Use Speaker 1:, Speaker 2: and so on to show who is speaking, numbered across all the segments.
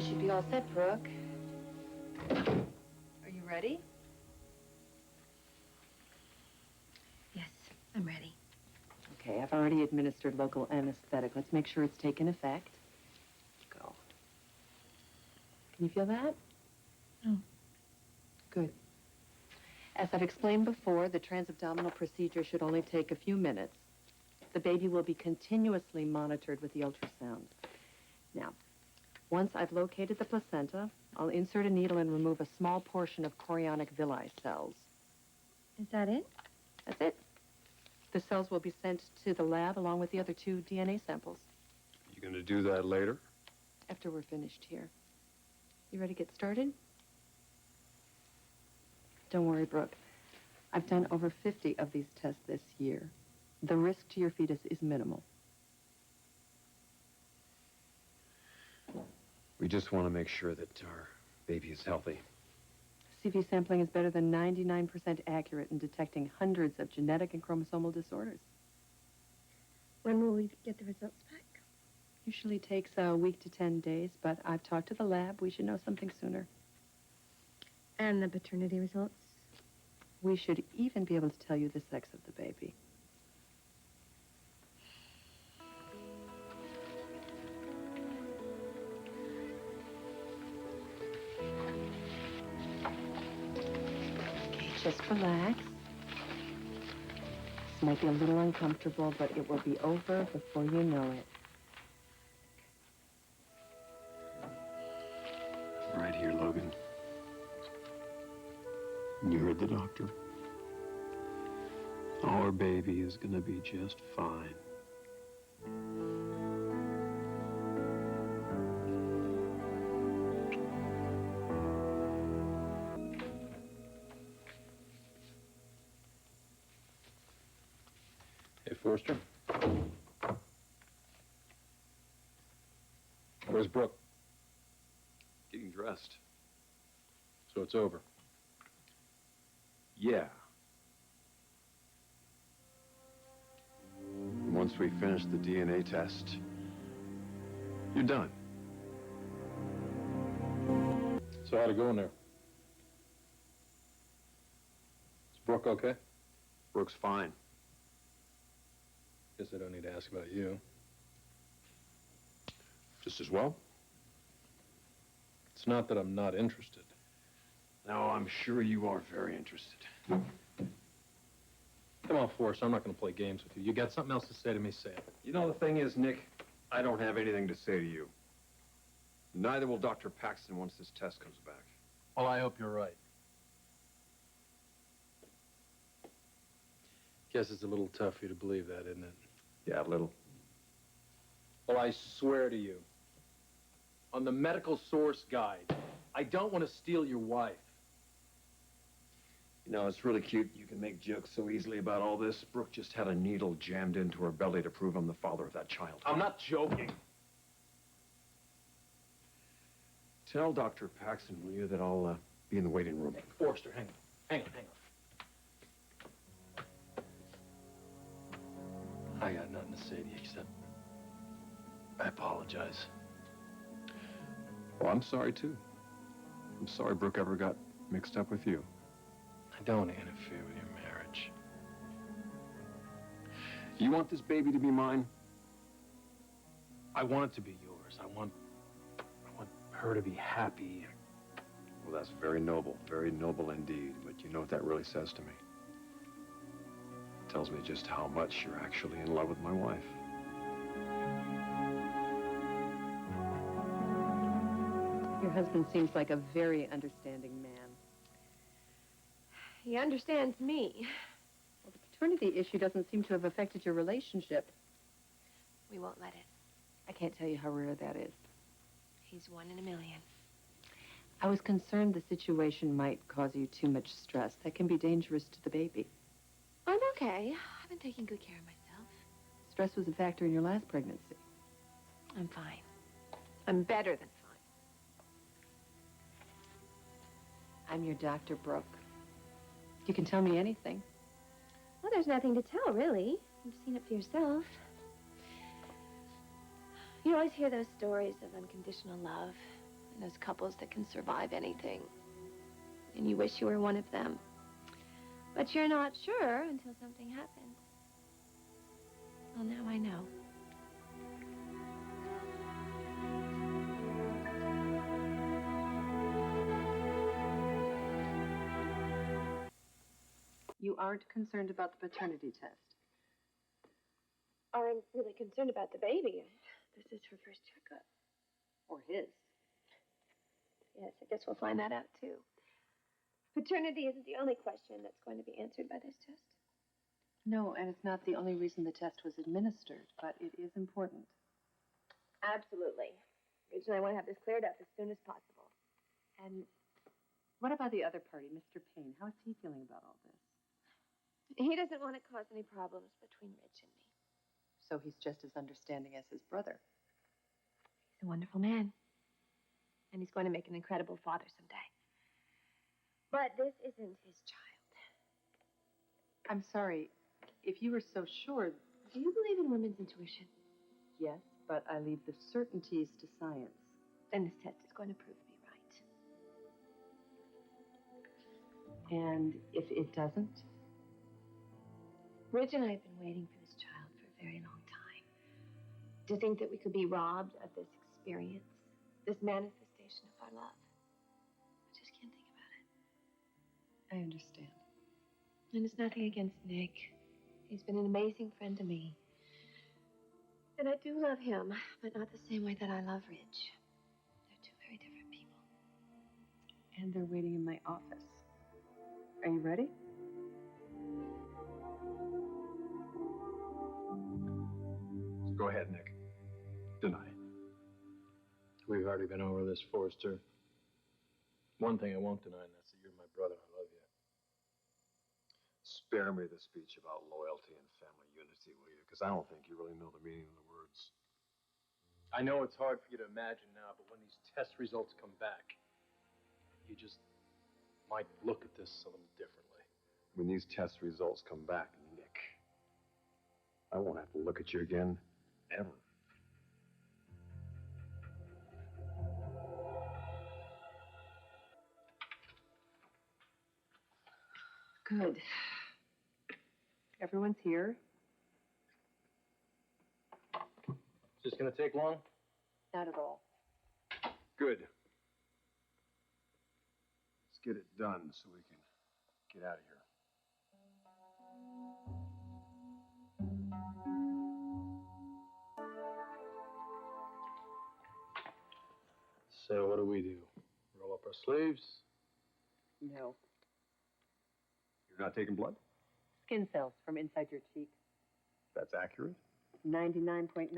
Speaker 1: We should be all set, Brooke. Are you ready?
Speaker 2: Yes, I'm ready.
Speaker 1: Okay, I've already administered local anesthetic. Let's make sure it's taken effect. Go. Can you feel that?
Speaker 2: No.
Speaker 1: Good. As I've explained before, the transabdominal procedure should only take a few minutes. The baby will be continuously monitored with the ultrasound. Now, once I've located the placenta, I'll insert a needle and remove a small portion of chorionic villi cells.
Speaker 2: Is that it?
Speaker 1: That's it. The cells will be sent to the lab along with the other 2 DNA samples.
Speaker 3: You gonna do that later?
Speaker 1: After we're finished here. You ready to get started? Don't worry, Brooke. I've done over 50 of these tests this year. The risk to your fetus is minimal.
Speaker 3: We just want to make sure that our baby is healthy.
Speaker 1: CV sampling is better than 99% accurate in detecting hundreds of genetic and chromosomal disorders.
Speaker 2: When will we get the results back?
Speaker 1: Usually takes a week to 10 days, but I've talked to the lab. We should know something sooner.
Speaker 2: And the paternity results?
Speaker 1: We should even be able to tell you the sex of the baby. Just relax. This might be a little uncomfortable, but it will be over before you know it.
Speaker 3: Right here, Logan. You heard the doctor. Our baby is gonna be just fine. Hey, Forrester. Where's Brooke? Getting dressed. So it's over? Yeah. Once we finish the DNA test, you're done. So how'd it go in there? Is Brooke okay? Brooke's fine. Guess I don't need to ask about you. Just as well? It's not that I'm not interested. No, I'm sure you are very interested. Come on, Forrest, I'm not going to play games with you. You got something else to say to me, say it. You know, the thing is, Nick, I don't have anything to say to you. Neither will Dr. Paxton once this test comes back.
Speaker 4: Well, I hope you're right. Guess it's a little tough for you to believe that, isn't it?
Speaker 3: Yeah, a little.
Speaker 4: Well, I swear to you, on the medical source guide, I don't want to steal your wife.
Speaker 3: You know, it's really cute. You can make jokes so easily about all this. Brooke just had a needle jammed into her belly to prove I'm the father of that child.
Speaker 4: I'm not joking.
Speaker 3: Tell Dr. Paxton, will you, that I'll be in the waiting room.
Speaker 4: Hey, Forrester, hang on. Hang on. I got nothing to say to you except I apologize.
Speaker 3: Well, I'm sorry, too. I'm sorry Brooke ever got mixed up with you.
Speaker 4: I don't interfere with your marriage.
Speaker 3: You want this baby to be mine?
Speaker 4: I want it to be yours. I want her to be happy.
Speaker 3: Well, that's very noble indeed. But you know what that really says to me? It tells me just how much you're actually in love with my wife.
Speaker 1: Your husband seems like a very understanding man.
Speaker 2: He understands me.
Speaker 1: Well, the paternity issue doesn't seem to have affected your relationship.
Speaker 2: We won't let it.
Speaker 1: I can't tell you how rare that is.
Speaker 2: He's 1 in a million.
Speaker 1: I was concerned the situation might cause you too much stress. That can be dangerous to the baby.
Speaker 2: I'm okay. I've been taking good care of myself.
Speaker 1: Stress was a factor in your last pregnancy.
Speaker 2: I'm fine. I'm better than fine.
Speaker 1: I'm your Dr. Brooke. You can tell me anything.
Speaker 2: Well, there's nothing to tell, really. You've seen it for yourself. You always hear those stories of unconditional love those couples that can survive anything. And you wish you were one of them. But you're not sure until something happens. Well, now I know.
Speaker 1: You aren't concerned about the paternity test.
Speaker 2: I'm really concerned about the baby. This is her first checkup.
Speaker 1: Or his.
Speaker 2: Yes, I guess we'll find that out, too. Paternity isn't the only question that's going to be answered by this test.
Speaker 1: No, and it's not the only reason the test was administered, but it is important.
Speaker 2: Absolutely. Rich and I want to have this cleared up as soon as possible.
Speaker 1: And what about the other party, Mr. Payne? How is he feeling about all this?
Speaker 2: He doesn't want to cause any problems between Rich and me.
Speaker 1: So he's just as understanding as his brother.
Speaker 2: He's a wonderful man. And he's going to make an incredible father someday. But this isn't his child.
Speaker 1: I'm sorry. If you were so sure,
Speaker 2: Do you believe in women's intuition?
Speaker 1: yes, but I leave the certainties to science.
Speaker 2: Then this test is going to prove me right.
Speaker 1: And if it doesn't?
Speaker 2: Rich and I have been waiting for this child for a very long time. To think that we could be robbed of this experience, this manifestation of our love. I just can't think about it.
Speaker 1: I understand.
Speaker 2: And it's nothing against Nick. He's been an amazing friend to me. And I do love him, but not the same way that I love Rich. They're two very different people.
Speaker 1: And they're waiting in my office. Are you ready?
Speaker 3: Go ahead, Nick. Deny it.
Speaker 4: We've already been over this, Forrester. One thing I won't deny, and that's that you're my brother. I love you.
Speaker 3: Spare me the speech about loyalty and family unity, will you? Because I don't think you really know the meaning of the words.
Speaker 4: I know it's hard for you to imagine now, but when these test results come back, you just might look at this a little differently.
Speaker 3: When these test results come back, Nick, I won't have to look at you again, ever.
Speaker 1: Good. Everyone's here.
Speaker 4: Is this going to take long?
Speaker 1: Not at all.
Speaker 3: Good. Let's get it done so we can get out of here.
Speaker 4: So what do we do? Roll up our sleeves?
Speaker 1: No.
Speaker 3: You're not taking blood?
Speaker 1: Skin cells from inside your cheek.
Speaker 3: That's accurate.
Speaker 1: 99.9%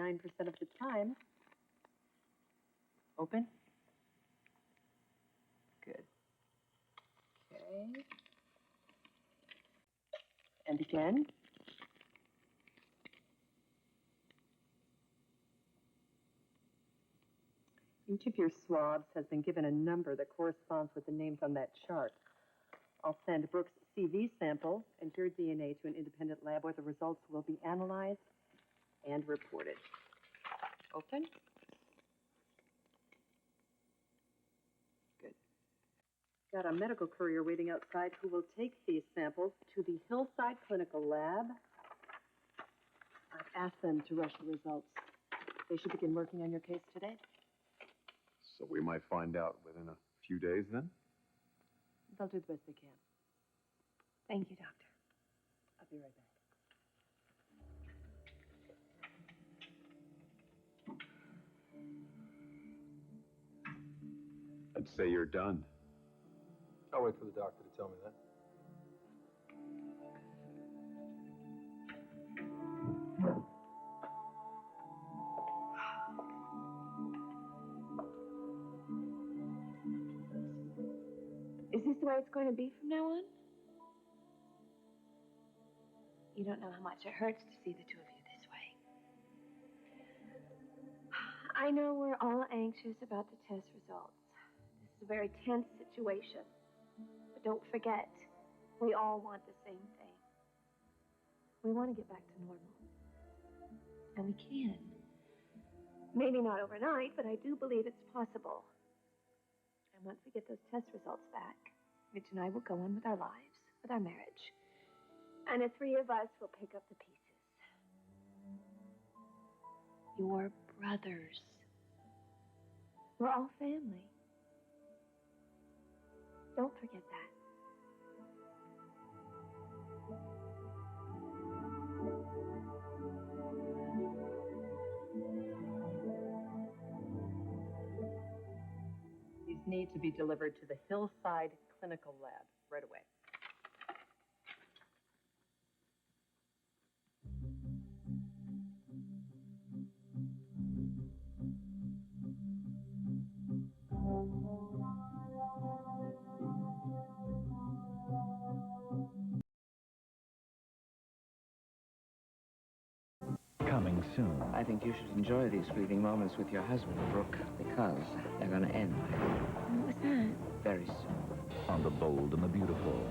Speaker 1: of the time. Open. Good. Okay. And again. Each of your swabs has been given a number that corresponds with the names on that chart. I'll send Brooks' CV sample and your DNA to an independent lab where the results will be analyzed and reported. Open. Good. Got a medical courier waiting outside who will take these samples to the Hillside Clinical Lab. I've asked them to rush the results. They should begin working on your case today.
Speaker 3: So we might find out within a few days then?
Speaker 1: They'll do the best they can.
Speaker 2: Thank you, Doctor.
Speaker 1: I'll be right back.
Speaker 3: I'd say you're done.
Speaker 4: I'll wait for the doctor to tell me that.
Speaker 2: Is this the way it's going to be from now on? You don't know how much it hurts to see the two of you this way. I know we're all anxious about the test results. This is a very tense situation. But don't forget, we all want the same thing. We want to get back to normal. And we can. Maybe not overnight, but I do believe it's possible. once we get those test results back, Mitch and I will go on with our lives, with our marriage. And the three of us will pick up the pieces. Your brothers. We're all family. Don't forget that.
Speaker 1: These need to be delivered to the Hillside Clinical Lab right away.
Speaker 5: Coming soon.
Speaker 6: I think you should enjoy these fleeting moments with your husband, Brooke, because they're going to end
Speaker 2: What was that?
Speaker 6: very soon.
Speaker 5: On The Bold and the Beautiful.